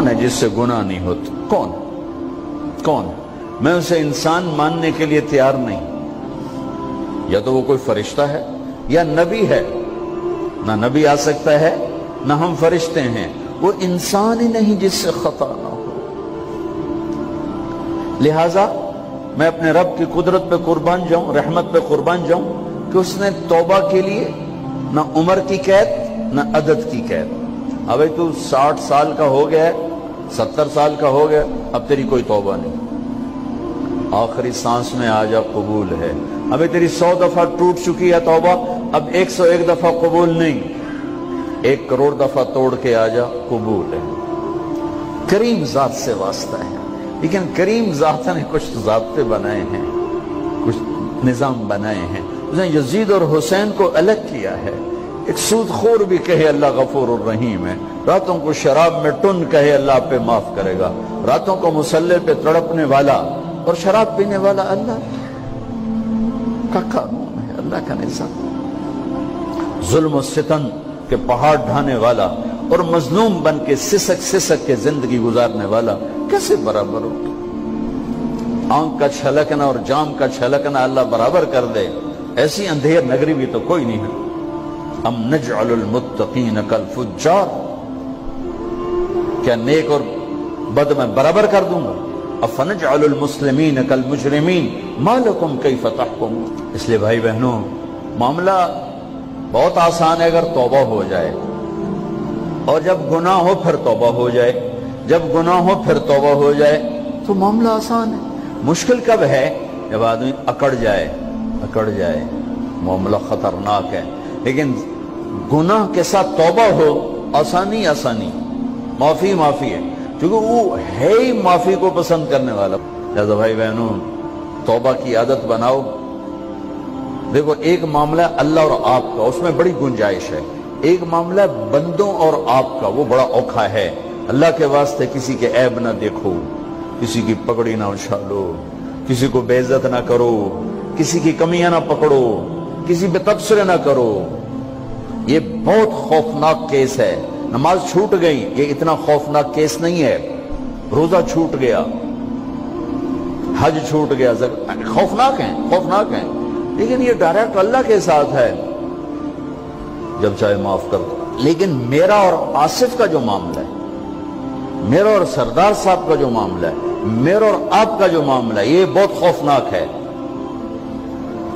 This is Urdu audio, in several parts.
کون ہے جس سے گناہ نہیں ہوتا؟ کون کون؟ میں اسے انسان ماننے کے لیے تیار نہیں. یا تو وہ کوئی فرشتہ ہے یا نبی ہے. نہ نبی آ سکتا ہے نہ ہم فرشتے ہیں. وہ انسان ہی نہیں جس سے خطا نہ ہو. لہذا میں اپنے رب کی قدرت پہ قربان جاؤں, رحمت پہ قربان جاؤں کہ اس نے توبہ کے لیے نہ عمر کی قید نہ عدد کی قید. ابھی تو 60 سال کا ہو گیا ہے, 70 سال کا ہو گیا, اب تیری کوئی توبہ نہیں. آخری سانس میں آ جا, قبول ہے. ابھی تیری 100 دفعہ ٹوٹ چکی ہے توبہ, اب 101 دفعہ قبول نہیں, 1 کروڑ دفعہ توڑ کے آ جا, قبول ہے. کریم ذات سے واسطہ ہے. لیکن کریم ذات نے کچھ ضابطے بنائے ہیں, کچھ نظام بنائے ہیں. اس نے یزید اور حسین کو الگ کیا ہے. ایک سود خور بھی کہے اللہ غفور الرحیم ہے, راتوں کو شراب میں ٹن کہے اللہ پہ معاف کرے گا, راتوں کو مصلی پہ تڑپنے والا اور شراب پینے والا اللہ کا قانون ہے, اللہ کا نظام. ظلم و ستم کے پہاڑ ڈھانے والا اور مظلوم بن کے سسک سسک کے زندگی گزارنے والا کیسے برابر ہو؟ آنکھ کا چھلکنا اور جام کا چھلکنا اللہ برابر کر دے, ایسی اندھیر نگری بھی تو کوئی نہیں ہے. ام نجعل المتقین کالفجار, کیا نیک اور بد میں برابر کر دوں گا؟ افنجعل المسلمین کالمجرمین ما لکم کیف تحکمون. اس لیے بھائی بہنوں, معاملہ بہت آسان ہے اگر توبہ ہو جائے, اور جب گناہ ہو پھر توبہ ہو جائے, جب گناہ ہو پھر توبہ ہو جائے تو معاملہ آسان ہے. مشکل کب ہے؟ جب آدمی اکڑ جائے, معاملہ خطرناک ہے. لیکن گناہ کے ساتھ توبہ ہو, آسانی, معافی ہے, کیونکہ وہ ہے ہی معافی کو پسند کرنے والا. لہذا بھائی بہنوں, توبہ کی عادت بناؤ. دیکھو, ایک معاملہ اللہ اور آپ کا, اس میں بڑی گنجائش ہے. ایک معاملہ بندوں اور آپ کا, وہ بڑا اوکھا ہے. اللہ کے واسطے کسی کے عیب نہ دیکھو, کسی کی پگڑی نہ اچھالو, کسی کو بے عزت نہ کرو, کسی کی کمیاں نہ پکڑو, کسی پہ تبصرے نہ کرو. یہ بہت خوفناک کیس ہے. نماز چھوٹ گئی, یہ اتنا خوفناک کیس نہیں ہے. روزہ چھوٹ گیا, حج چھوٹ گیا, خوفناک ہیں, لیکن یہ ڈائریکٹ اللہ کے ساتھ ہے, جب چاہے معاف کر دو. لیکن میرا اور آصف کا جو معاملہ ہے, میرا اور سردار صاحب کا جو معاملہ ہے, میرا اور آپ کا جو معاملہ ہے, یہ بہت خوفناک ہے.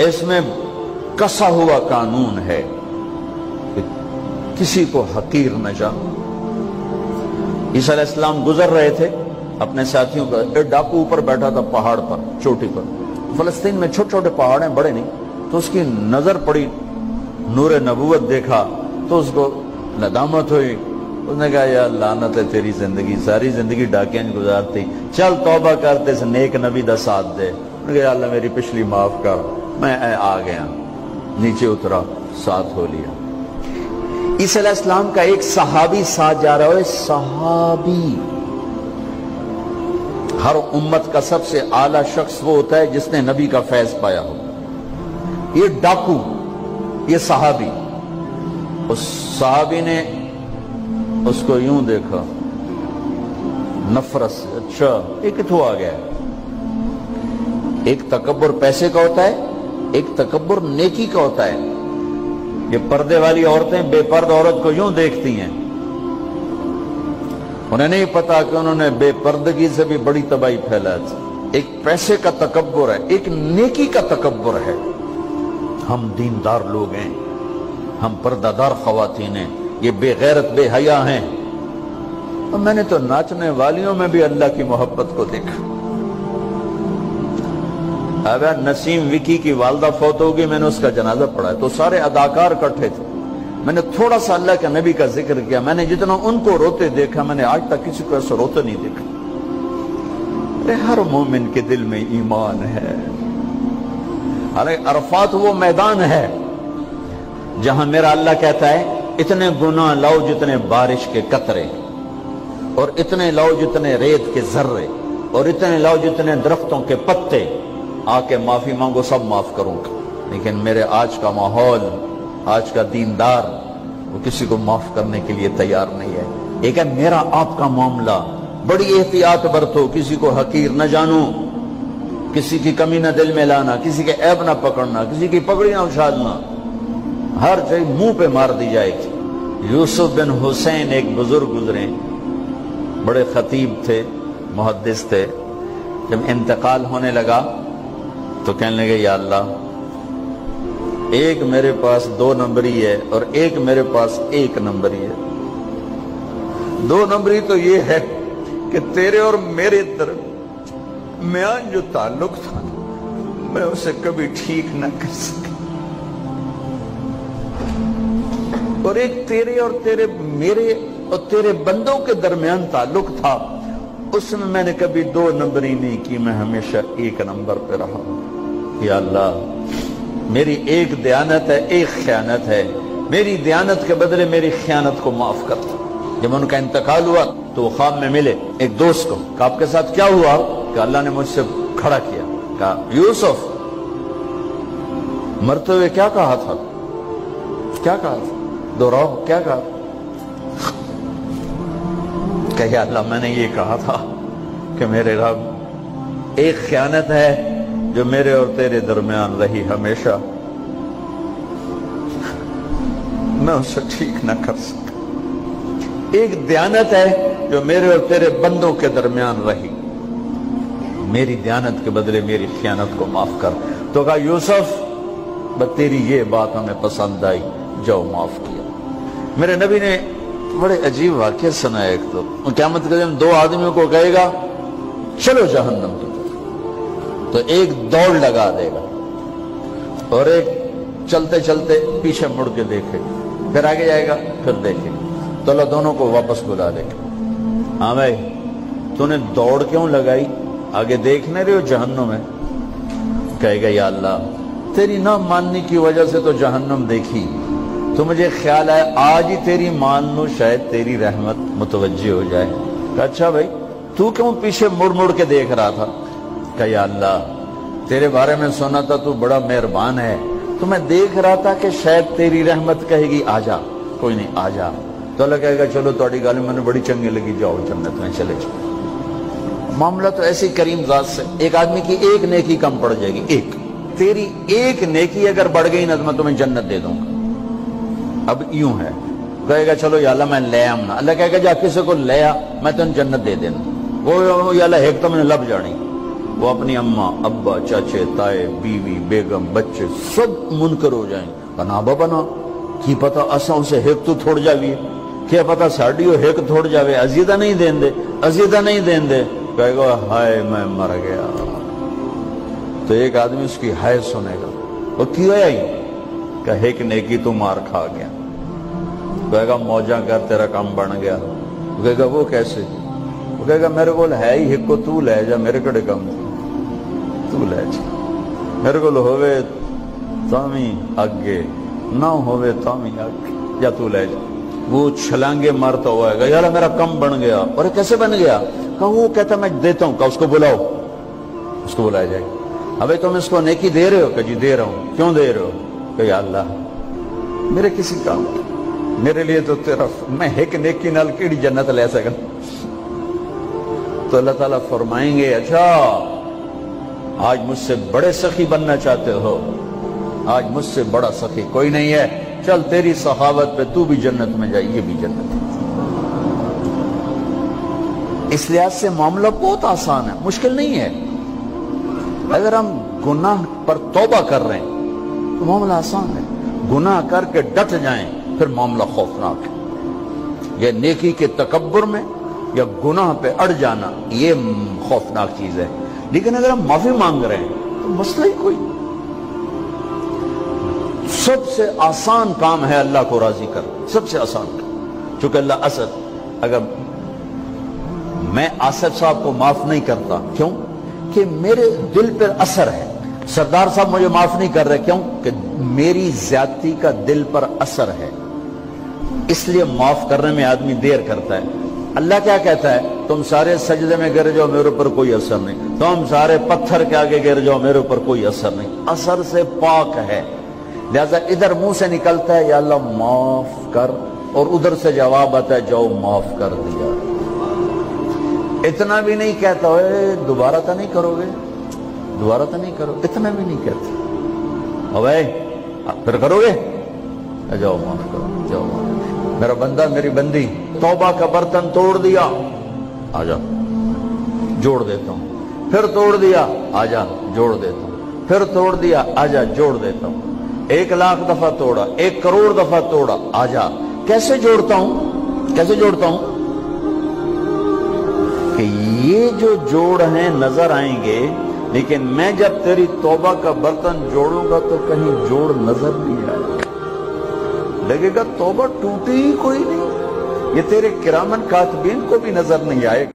اس میں کسا ہوا قانون ہے کہ کسی کو حقیر نہ جانو. عیسیٰ علیہ السلام گزر رہے تھے اپنے ساتھیوں کا, ایک ڈاکو اوپر بیٹھا تھا پہاڑ پر, چوٹی پر. فلسطین میں چھوٹے چھوٹے پہاڑ ہیں, بڑے نہیں. تو اس کی نظر پڑی, نور نبوت دیکھا تو اس کو ندامت ہوئی. اس نے کہا یا لعنت ہے تیری زندگی, ساری زندگی ڈاکیاں گزارتی, چل توبہ کرتے سے نیک نبی دا ساتھ دے. اس نے کہا یا اللہ میری پچھلی معاف کر, میں آ گیا, نیچے اترا, ساتھ ہو لیا. عیسیٰ علیہ السلام کا ایک صحابی ساتھ جا رہا ہے. صحابی, ہر امت کا سب سے اعلیٰ شخص وہ ہوتا ہے جس نے نبی کا فیض پایا ہو. یہ ڈاکو, یہ صحابی. اس صحابی نے اس کو یوں دیکھا نفرت سے, اچھا یہ کتوں آ گیا. ایک تکبر پیسے کا ہوتا ہے, ایک تکبر نیکی کا ہوتا ہے. یہ پردے والی عورتیں بے پردہ عورت کو یوں دیکھتی ہیں, انہیں نہیں پتا کہ انہوں نے بے پردگی سے بھی بڑی تباہی پھیلا. ایک پیسے کا تکبر ہے, ایک نیکی کا تکبر ہے. ہم دیندار لوگ ہیں, ہم پردہ دار خواتین ہیں, یہ بے غیرت بے حیا ہیں. اور میں نے تو ناچنے والیوں میں بھی اللہ کی محبت کو دیکھا. اگر نسیم وکی کی والدہ فوت ہوگی, میں نے اس کا جنازہ پڑھا ہے, تو سارے اداکار اکٹھے تھے. میں نے تھوڑا سا اللہ کے نبی کا ذکر کیا. میں نے جتنا ان کو روتے دیکھا, میں نے آج تک کسی کو ایسا روتے نہیں دیکھا. ہر مومن کے دل میں ایمان ہے. عرفات وہ میدان ہے جہاں میرا اللہ کہتا ہے اتنے گناہ لاؤ جتنے بارش کے قطرے, اور اتنے لاؤ جتنے ریت کے ذرے, اور اتنے لاؤ جتنے درختوں کے پتے, آ کے معافی مانگو, سب معاف کروں گا. لیکن میرے آج کا ماحول, آج کا دیندار, وہ کسی کو معاف کرنے کے لیے تیار نہیں ہے. ایک ہے میرا آپ کا معاملہ, بڑی احتیاط برتو، کسی کو حقیر نہ جانو، کسی کی کمی نہ دل میں لانا، کسی کے عیب نہ پکڑنا، کسی کی پگڑی نہ اچھالنا، ہر چیز منہ پہ مار دی جائے گی۔ یوسف بن حسین ایک بزرگ گزرے، بڑے خطیب تھے، محدث تھے۔ جب انتقال ہونے لگا تو کہنے لگے یا اللہ، ایک میرے پاس 2 نمبری ہے اور ایک میرے پاس 1 نمبری ہے۔ 2 نمبری تو یہ ہے کہ تیرے اور میرے درمیان جو تعلق تھا میں اسے کبھی ٹھیک نہ کر سکا، اور ایک تیرے اور میرے اور تیرے بندوں کے درمیان تعلق تھا، اس میں نے کبھی 2 نمبری نہیں کی، میں ہمیشہ 1 نمبر پہ رہا۔ یا اللہ، میری ایک دیانت ہے، ایک خیانت ہے، میری دیانت کے بدلے میری خیانت کو معاف کر۔ جب ان کا انتقال ہوا تو وہ خواب میں ملے ایک دوست کو، کہ آپ کے ساتھ کیا ہوا؟ کہ اللہ نے مجھ سے کھڑا کیا، کہا یوسف مرتے ہوئے کیا کہا تھا؟ کیا کہا تھا؟ دوہراؤ، کیا کہا؟ کہ یا اللہ، میں نے یہ کہا تھا کہ میرے رب، ایک خیانت ہے جو میرے اور تیرے درمیان رہی ہمیشہ، میں اسے ٹھیک نہ کر سکا۔ ایک دیانت ہے جو میرے اور تیرے بندوں کے درمیان رہی، میری دیانت کے بدلے میری خیانت کو معاف کر۔ تو کہا یوسف، بس تیری یہ بات ہمیں پسند آئی، جو معاف کیا۔ میرے نبی نے بڑے عجیب واقعہ سنایا۔ ایک تو قیامت کے دن 2 آدمیوں کو کہے گا چلو جہنم کی طرف، تو ایک دوڑ لگا دے گا اور ایک چلتے چلتے پیچھے مڑ کے دیکھے، پھر آگے جائے گا، پھر دیکھے، تو اللہ دونوں کو واپس بلا دے گا۔ ہاں بھائی، تو نے دوڑ کیوں لگائی؟ آگے دیکھنے رہے ہو جہنم ہے؟ کہے گا یا اللہ، تیری نہ ماننے کی وجہ سے تو جہنم دیکھی، تو مجھے خیال ہے آج ہی تیری مان لوں، شاید تیری رحمت متوجہ ہو جائے۔ کہا اچھا بھائی، تو کیوں پیچھے مڑ مڑ کے دیکھ رہا تھا؟ کہا یا اللہ، تیرے بارے میں سنا تھا تو بڑا مہربان ہے، تو میں دیکھ رہا تھا کہ شاید تیری رحمت کہے گی آ جا، کوئی نہیں آ جا، تو اللہ کہے گا چلو تھوڑی گل میں نے بڑی چنگی لگی، جاؤ جنت میں چلے جاؤ۔ معاملہ تو ایسی کریم ذات سے، ایک آدمی کی ایک نیکی کم پڑ جائے گی، ایک تیری ایک نیکی اگر بڑھ گئی نا تو میں تمہیں جنت دے دوں گا۔ اب یوں ہے، کہے گا چلو یا اللہ میں لے آم نا، اللہ کہے گا جا کسی کو لے آ، میں تمہیں جنت دے دینا۔ وہ یا اللہ ایک تو میں نے لب جانی، وہ اپنی اماں، ابا، چاچے، تائے، بیوی، بیگم، بچے سب منکر ہو جائیں، بنا بنا کی پتا اساں اسے ایک تو تھوڑ جاوی، کیا پتا ساڑیو ایک تھوڑ جاوے، عزیدہ نہیں دین دے، عزیدہ نہیں دین دے۔ کہے گا ہائے میں مر گیا۔ تو ایک آدمی اس کی ہائے سنے گا، وہ کیوں ہے ہی؟ کہ ایک نیکی تو مار کھا گیا۔ کہے گا موجہ کر، تیرا کام بن گیا۔ کہے گا وہ کیسے؟ وہ کہے گا میرے کو ہے ہی ایک کو، تو لے جا، میرے کڑے کام تو لے جا، میرے کو ہوئے تامی آگے نہ ہوئے تامی آگے، یا تو لے جا۔ وہ چھلانگے مارتا ہوا ہے گا، یار میرا کم بن گیا۔ اور کیسے بن گیا؟ کہ وہ کہتا میں دیتا ہوں، کہ اس کو بلاؤ، اس کو بلایا جائے گا۔ ابھی تم اس کو نیکی دے رہے ہو؟ کہ جی دے رہا ہوں۔ کیوں دے رہے ہو؟ کہ یا اللہ میرے کسی کام، میرے لیے تو تیرا، میں ایک نیکی نال کیڑی جنت لے سکا۔ تو اللہ تعالیٰ فرمائیں گے اچھا آج مجھ سے بڑے سخی بننا چاہتے ہو؟ آج مجھ سے بڑا سخی کوئی نہیں ہے، چل تیری سخاوت پہ تو بھی جنت میں جائے، یہ بھی جنت ہے۔ اس لحاظ سے معاملہ بہت آسان ہے، مشکل نہیں ہے۔ اگر ہم گناہ پر توبہ کر رہے ہیں تو معاملہ آسان ہے، گناہ کر کے ڈٹ جائیں پھر معاملہ خوفناک ہے۔ یہ نیکی کے تکبر میں یا گناہ پہ اڑ جانا یہ خوفناک چیز ہے۔ لیکن اگر ہم معافی مانگ رہے ہیں تو مسئلہ ہی کوئی، سب سے آسان کام ہے اللہ کو راضی کر، سب سے آسان کام۔ چونکہ اللہ اسد، اگر میں آصف صاحب کو معاف نہیں کرتا، کیوں کہ میرے دل پر اثر ہے، سردار صاحب مجھے معاف نہیں کر رہے، کیوں کہ میری زیادتی کا دل پر اثر ہے، اس لیے معاف کرنے میں آدمی دیر کرتا ہے۔ اللہ کیا کہتا ہے؟ تم سارے سجدے میں گر جاؤ، میرے اوپر کوئی اثر نہیں، تم سارے پتھر کے آگے گر جاؤ، میرے اوپر کوئی اثر نہیں، اثر سے پاک ہے۔ لہذا ادھر منہ سے نکلتا ہے یا اللہ معاف کر، اور ادھر سے جواب آتا ہے جاؤ معاف کر دیا۔ اتنا بھی نہیں کہتا ہوئے دوبارہ تو نہیں کرو گے، دوبارہ تو نہیں کرو، اتنا بھی نہیں کہتا، او بھائی پھر کرو گے، جاؤ معاف کرو، جاؤ معاف، میرا بندہ میری بندی توبہ کا برتن توڑ دیا، آجا جوڑ دیتا ہوں، پھر توڑ دیا، آجا جوڑ دیتا ہوں، پھر توڑ دیا، آجا جوڑ دیتا ہوں، 1,00,000 دفعہ توڑا، 1 کروڑ دفعہ توڑا، آجا کیسے جوڑتا ہوں، کیسے جوڑتا ہوں کہ یہ جو جوڑ ہیں نظر آئیں گے، لیکن میں جب تیری توبہ کا برتن جوڑوں گا تو کہیں جوڑ نظر نہیں آئے گا، لگے گا توبہ ٹوٹی ہی کوئی نہیں، یہ تیرے کرامن کاتبین کو بھی نظر نہیں آئے گا۔